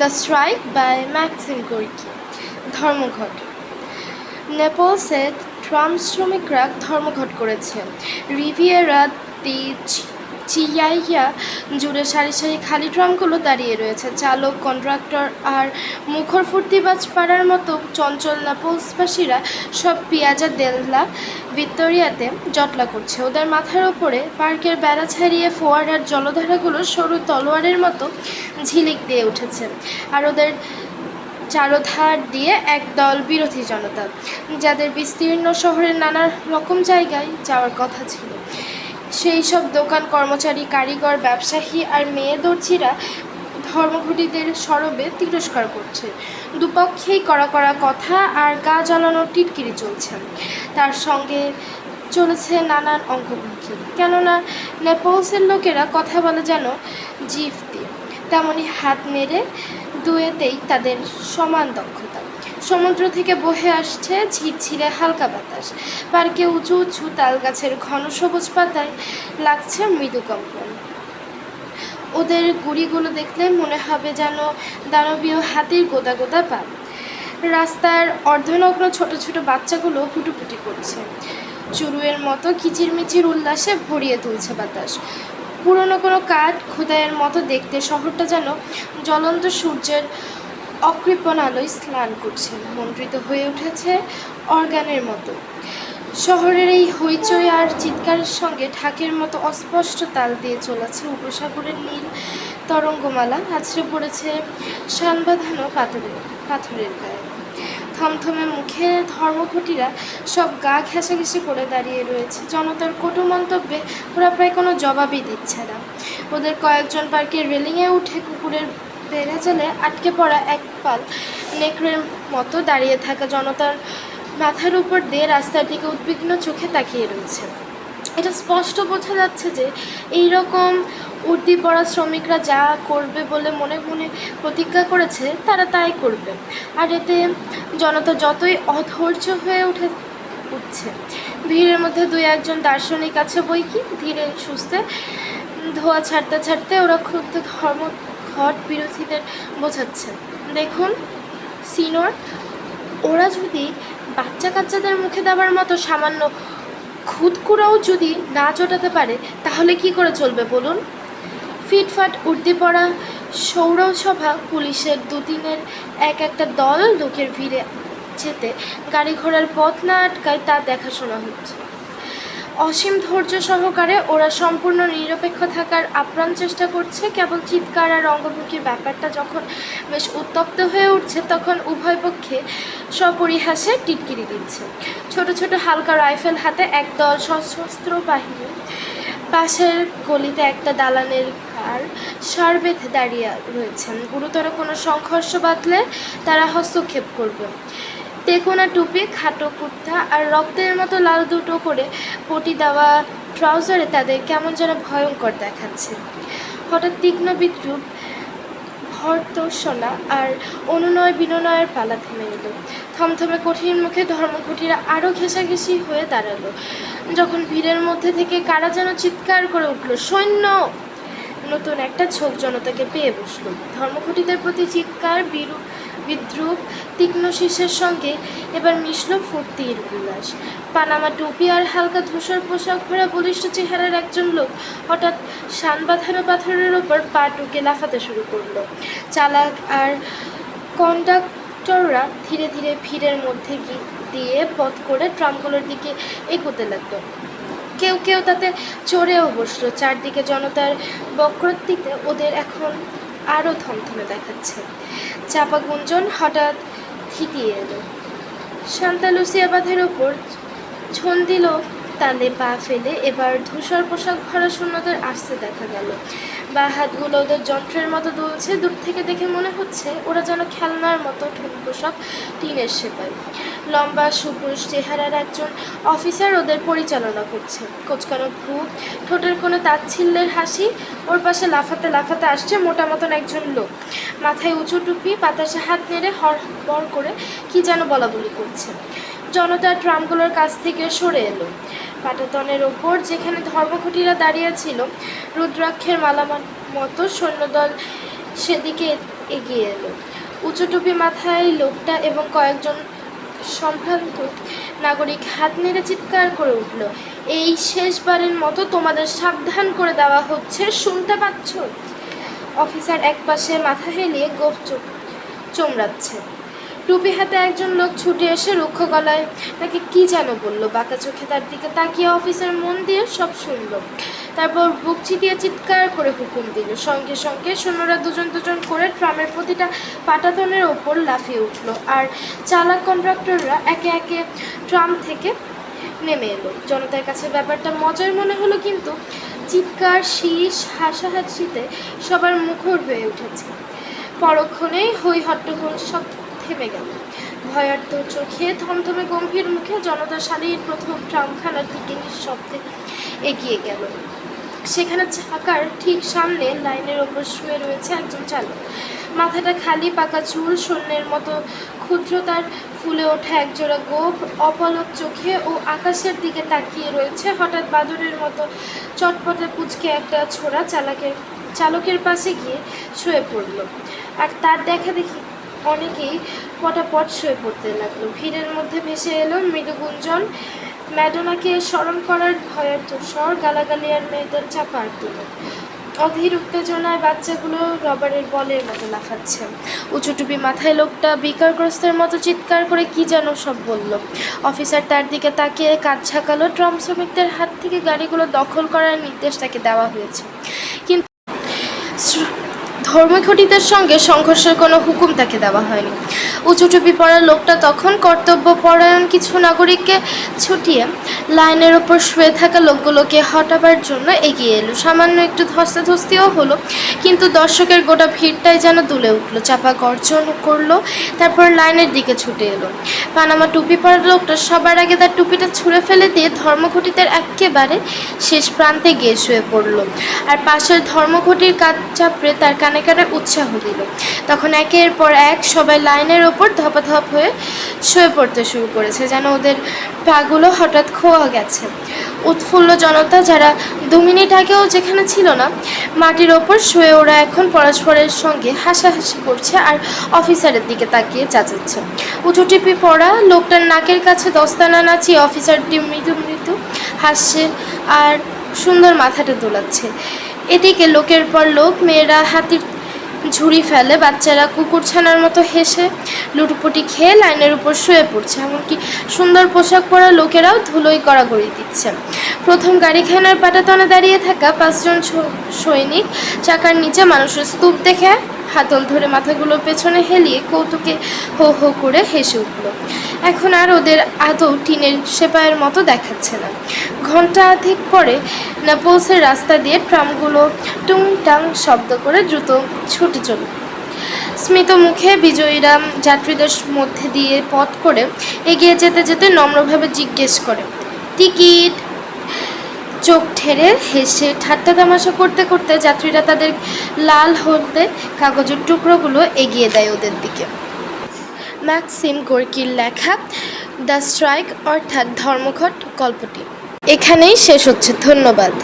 The strike by Maxim Gorky. ধর্মঘট। নেপলসে tram শ্রমিকরা ধর্মঘট করেছে। রিভিয়েরা দি চিয়াইয়া জুড়ে সারি সারি খালি ট্রামগুলো দাঁড়িয়ে রয়েছে। চালক, কন্ট্রাক্টর আর মুখর ফুর্তিবাজ পাড়ার মতো চঞ্চল নেপলসবাসীরা সব পিয়াজা দেল্লা ভিক্টোরিয়াতে জটলা করছে। ওদের মাথার ওপরে পার্কের বেড়া ছাড়িয়ে ফোয়ারার জলধারাগুলো সরু তলোয়ারের মতো ঝিলিক দিয়ে উঠেছে, আর ওদের চারধার দিয়ে একদল বিরোধী জনতা, যাদের বিস্তীর্ণ শহরের নানা রকম জায়গায় যাওয়ার কথা ছিল। সেই সব দোকান কর্মচারী, কারিগর, ব্যবসায়ী আর মেয়ে দর্জিরা ধর্মঘটীদের সরবে তিরস্কার করছে। দুপক্ষেই কড়া কড়া কথা আর গা জ্বালানোর টিটকিরি চলছে। তার সঙ্গে চলেছে নানান অঙ্গভঙ্গি, কেননা নেপলসের লোকেরা কথা বলে যেন জিভ দিয়ে, তেমনি হাত নেড়ে দুয়েতেই তাদের সমান দক্ষতা। সমুদ্র থেকে বহে আসছে ঝিরঝিরে হালকা বাতাস। পার্কে উঁচু উঁচু তাল গাছের ঘন সবুজ পাতায় লাগছে মৃদু কম্পন। ওদের গুড়িগুলো দেখলে মনে হবে যেন দানবীয় হাতির গোদা গোদা পা। রাস্তার অর্ধনগ্ন ছোট ছোট বাচ্চাগুলো হুটুপুটি করছে। চুরুয়ের মতো কিচিরমিচির উল্লাসে ভরিয়ে তুলছে বাতাস। পুরনো কোনো কাঠ খোদাইয়ের মতো দেখতে শহরটা যেন জ্বলন্ত সূর্যের অকৃপণ আলোয় স্নান করছে, মন্ত্রিত হয়ে উঠেছে অর্গানের মতো। শহরের এই হইচই আর চিৎকারের সঙ্গে ঢাকের মতো অস্পষ্ট তাল দিয়ে চলেছে উপসাগরের নীল তরঙ্গমালা, আছড়ে পড়েছে শানবাঁধানো পাথরের গায়ে। থমথমে মুখে ধর্মঘটীরা সব গা ঘেঁষাঘেঁষি করে দাঁড়িয়ে রয়েছে। জনতার কটু মন্তব্যে ওরা প্রায় কোনো জবাবই দিচ্ছে না। ওদের কয়েকজন পার্কের রেলিংয়ে উঠে কুকুরের বেড়াজালে আটকে পড়া এক পাল নেকড়ের মতো দাঁড়িয়ে থাকা জনতার মাথার উপর দিয়ে রাস্তার দিকে উদ্বিগ্ন চোখে তাকিয়ে রয়েছে। এটা স্পষ্ট বোঝা যাচ্ছে যে এই রকম উর্দি পড়া শ্রমিকরা যা করবে বলে মনে মনে প্রতিজ্ঞা করেছে তারা তাই করবে, আর এতে জনতা যতই অধৈর্য হয়ে উঠছে। ভিড়ের মধ্যে দুই একজন দার্শনিক আছে বই কি, ধীরে সুস্থে ধোয়া ছাড়তে ছাড়তে ওরা ক্ষুব্ধ ধর্মঘট বিরোধীদের বোঝাচ্ছে, দেখুন সিনোর, ওরা যদি বাচ্চা কাচ্চাদের মুখে দেওয়ার মতো সামান্য খুদকুড়াও যদি না জোটাতে পারে তাহলে কি করে চলবে বলুন। ফিটফাট উর্দি পড়া সৌরসভা পুলিশের দুদিনের একটা দল লোকের ভিড়ে যেতে গাড়ি ঘোড়ার পথ না আটকায় তা দেখাশোনা হচ্ছে। অসীম ধৈর্য সহকারে ওরা সম্পূর্ণ নিরপেক্ষ থাকার আপ্রাণ চেষ্টা করছে। কেবল চিৎকার আর অঙ্গভঙ্গির ব্যাপারটা যখন বেশ উত্তপ্ত হয়ে উঠছে তখন উভয় পক্ষে সপরিহাসে টিটকিরি দিচ্ছে। ছোট ছোট হালকা রাইফেল হাতে একদল সশস্ত্র বাহিনী পাশের গলিতে একটা দালানের কার সার বেঁধে দাঁড়িয়ে রয়েছেন। গুরুতর কোনো সংঘর্ষ বাঁধলে তারা হস্তক্ষেপ করবে। তেকোনা টুপি, খাটো কুর্তা আর রক্তের মতো লাল দুটো করে পটি দেওয়া ট্রাউজারে তাদের কেমন যেন ভয়ঙ্কর দেখাচ্ছে। হঠাৎ তীক্ষ্ণ বিদ্রুপ, ভর্ৎসনা আর অনুনয় বিনয়ের পালা থেমে এলো। থমথমে কঠিন মুখে ধর্মঘটীরা আরও ঘেঁষাঘেঁষি হয়ে দাঁড়ালো। যখন ভিড়ের মধ্যে থেকে কারা যেন চিৎকার করে উঠল, সৈন্য! নতুন একটা ঝোঁক জনতাকে পেয়ে বসলো। ধর্মঘটীদের প্রতি চিৎকার, বিদ্রুপ, তীক্ষ্ণ শীষের সঙ্গে এবার মিশল ফুর্তির উল্লাস। পানামা টুপি আর হালকা ধূসর পোশাক পরা বলিষ্ঠ চেহারার একজন লোক হঠাৎ শান বাঁধানো পাথরের ওপর পা টুকে লাফাতে শুরু করলো। চালক আর কন্ডাক্টররা ধীরে ধীরে ভিড়ের মধ্যে দিয়ে পথ করে ট্রামগুলোর দিকে এগোতে লাগলো। কেউ কেউ তাতে চড়েও বসলো। চারদিকে জনতার বক্রোক্তিতে ওদের এখন আরও থমথমে দেখাচ্ছে। চাপা গুঞ্জন হঠাৎ থিতিয়ে এলো। সান্তা লুসিয়া বাঁধের ওপর ছন্দিল তালে পা ফেলে এবার ধূসর পোশাক ভরা শূন্যদের আসতে দেখা গেল। বা হাতগুলো ওদের যন্ত্রের মতো দুলছে। দূর থেকে দেখে মনে হচ্ছে ওরা যেন খেলনার মতো ঠুনকো সব টিনের সেপাই। লম্বা সুপুরুষ চেহারার একজন অফিসার ওদের পরিচালনা করছে। কোচকানো ভ্রু, ঠোঁটের কোনো তাচ্ছিল্যের হাসি। ওর পাশে লাফাতে লাফাতে আসছে মোটা মতন একজন লোক, মাথায় উঁচু টুপি, বাতাসে হাত নেড়ে হড়বড় করে কি যেন বলাবলি করছে। জনতা ট্রামগুলোর কাছ থেকে সরে এলো। পাটাতনের ওপর যেখানে ধর্মঘটীরা দাঁড়িয়ে ছিল, রুদ্রাক্ষের মালামার মতো সৈন্যদল সেদিকে এগিয়ে এলো। উঁচু টুপি মাথায় লোকটা এবং কয়েকজন সম্ভ্রান্ত নাগরিক হাত নেড়ে চিৎকার করে উঠল, এই শেষবারের মতো তোমাদের সাবধান করে দেওয়া হচ্ছে, শুনতে পাচ্ছ? অফিসার একপাশে মাথা হেলিয়ে গোঁফ চোমড়াচ্ছে। টুপি হাতে একজন লোক ছুটে এসে রুক্ষ গলায় তাকে কি যেন বলল। বাঁকা চোখে তার দিকে তাকিয়ে অফিসার মন দিয়ে সব শুনল। তারপর বুক চিতিয়ে চিৎকার করে হুকুম দিল। সঙ্গে সঙ্গে সৈন্যরা দুজন দুজন করে ট্রামের প্রতিটা পাটাতনের ওপর লাফিয়ে উঠল, আর চালাক কন্ট্রাক্টররা একে একে ট্রাম থেকে নেমে এলো। জনতার কাছে ব্যাপারটা মজার মনে হলো, কিন্তু চিৎকার, শীষ, হাসাহাসিতে সবার মুখর হয়ে উঠেছে। পরক্ষণেই হই হট্টগোল সব থেমে গেল। ভয়ার্ত চোখে, থমথমে গম্ভীর মুখে জনতা শালীর প্রথম ট্রামখানার দিকে নিঃশব্দে এগিয়ে গেল। সেখানে চাকার ঠিক সামনে লাইনের ওপর শুয়ে রয়েছে একজন চালক। মাথাটা খালি, পাকা চুল শূন্যের মতো ক্ষুদ্র, তার ফুলে ওঠা একজোড়া গোঁফ অপলক চোখে ও আকাশের দিকে তাকিয়ে রয়েছে। হঠাৎ বাদুড়ের মতো চটপটে পুচকে একটা ছোড়া চালকের পাশে গিয়ে শুয়ে পড়ল, আর তার দেখা দেখি অনেকেই পটাপট শুয়ে পড়তে লাগলো। ভিড়ের মধ্যে ভেসে এলো মৃদু গুঞ্জন, ম্যাডোনাকে স্মরণ করার ভয়ার্থ স্বর, গালাগালি আর মেয়েদের চাপা তুলো। অধীর উত্তেজনায় বাচ্চাগুলো রবারের বলের মতো লাফাচ্ছে। উঁচু টুপি মাথায় লোকটা বিকারগ্রস্তের মতো চিৎকার করে কি যেন সব বলল। অফিসার তার দিকে তাকিয়ে কাজ ঝাঁকালো। ট্রাম শ্রমিকদের হাত থেকে গাড়িগুলো দখল করার নির্দেশ তাকে দেওয়া হয়েছে, কিন্তু ধর্মঘটিদের সঙ্গে সংঘর্ষের কোনো হুকুম তাকে দেওয়া হয়নি। উঁচু টুপি পরা লোকটা তখন কর্তব্যপরায়ণ কিছু নাগরিককে ছুটিয়ে লাইনের ওপর শুয়ে থাকা লোকগুলোকে হটাবার জন্য এগিয়ে এলো। সামান্য একটু ধস্তাধস্তিও হলো, কিন্তু দর্শকের গোটা ভিড়টাই যেন দুলে উঠল। চাপা গর্জন করলো, তারপর লাইনের দিকে ছুটে এলো। পানামা টুপি পরা লোকটা সবার আগে তার টুপিটা ছুঁড়ে ফেলে দিয়ে ধর্মঘটিদের একেবারে শেষ প্রান্তে গিয়ে শুয়ে পড়ল, আর পাশের ধর্মঘটির কাজ চাপড়ে তার কানে কানে উৎসাহ দিল। তখন একের পর এক সবাই লাইনের ওপর ধপাধপ হয়ে শুয়ে পড়তে শুরু করেছে, যেন ওদের পাগুলো হঠাৎ খোয়া গেছে। উৎফুল্ল জনতা, যারা 2 মিনিট আগেও যেখানে ছিল না, মাটির ওপর শুয়ে ওরা এখন পরস্পরের সঙ্গে হাসাহাসি করছে আর অফিসারের দিকে তাকিয়ে চেঁচাচ্ছে। উঁচু টিপি পড়া লোকটার নাকের কাছে দস্তানা নাচিয়ে অফিসারটি মৃদু মৃদু হাসছে আর সুন্দর মাথাটা দোলাচ্ছে। এদিকে লোকের পর লোক, মেয়েরা হাতির ঝুড়ি ফেলে, বাচ্চারা কুকুরছানার মতো হেসে লুটপুটি খেয়ে লাইনের উপর শুয়ে পড়ছে। এমনকি সুন্দর পোশাক পরা লোকেরাও ধুলোই গড়াগড়ি দিচ্ছে। প্রথম গাড়িখানার পাটাতনে দাঁড়িয়ে থাকা 5 জন সৈনিক চাকার নিচে মানুষের স্তূপ দেখে হাতল ধরে মাথাগুলো পেছনে হেলিয়ে কৌতুকে হো হো করে হেসে উঠল। এখন আর ওদের আদৌ টিনের সেপাইয়ের মতো দেখাচ্ছে না। ঘন্টা অধিক পরে নেপলসের রাস্তা দিয়ে ট্রামগুলো টুং টাং শব্দ করে দ্রুত ছুটে চলল। স্মিত মুখে বিজয়ীরা যাত্রীদের মধ্যে দিয়ে পথ করে এগিয়ে যেতে যেতে নম্রভাবে জিজ্ঞেস করে, টিকিট? চোখ ঠেরে হেসে ঠাট্টা তামাশা করতে করতে যাত্রীরা তাদের লাল হলদে কাগজের টুকরোগুলো এগিয়ে দেয় ওদের দিকে। ম্যাক্সিম গোর্কির লেখা দ্য স্ট্রাইক অর্থাৎ ধর্মঘট গল্পটি এখানেই শেষ হচ্ছে। ধন্যবাদ।